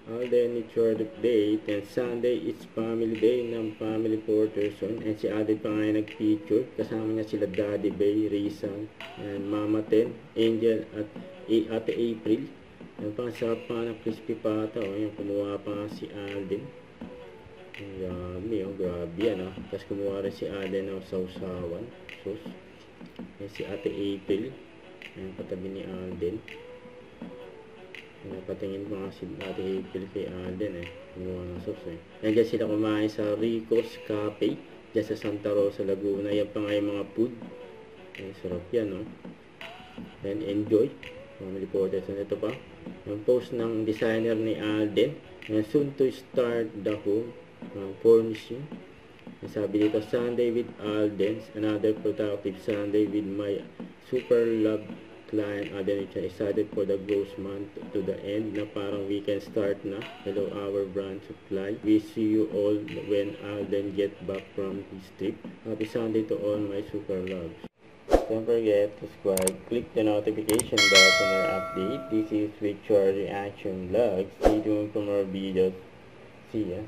Alden it's your update, and Sunday it's family day ng family Porterson, and si Alden pa nga nag-feature, kasama niya sila Daddy Bay, Rizal, and Mama Ten, Angel at Ate April. Yan pa, sarap pa ng crispy pata, yung kumuha pa nga si Alden. Yummy, grabe yan, Tapos kumuha rin si Alden ng sausawan, sauce. Yan si Ate April, yan katabi ni Alden. Napatingin pa nga si Ate April kay Alden kumuha ng sauce Yan dyan sila kumain sa Rico's Cafe dyan sa Santa Rosa, Laguna. Yan pa nga yung mga food. Sarap yan, And enjoy. Family Porterson. Ito pa yung post ng designer ni Alden. Soon to start the home furnishing. Sabi dito, Sunday with Alden's, another productive Sunday with my super love client Alden. Excited for the growth month to the end na parang weekend start na. Hello our brand supply. We see you all when Alden get back from his trip. Happy Sunday to all my super loves. Don't forget to subscribe, click the notification bell for more update. This is Richard Reaction Vlog. Stay tuned for more videos. See ya.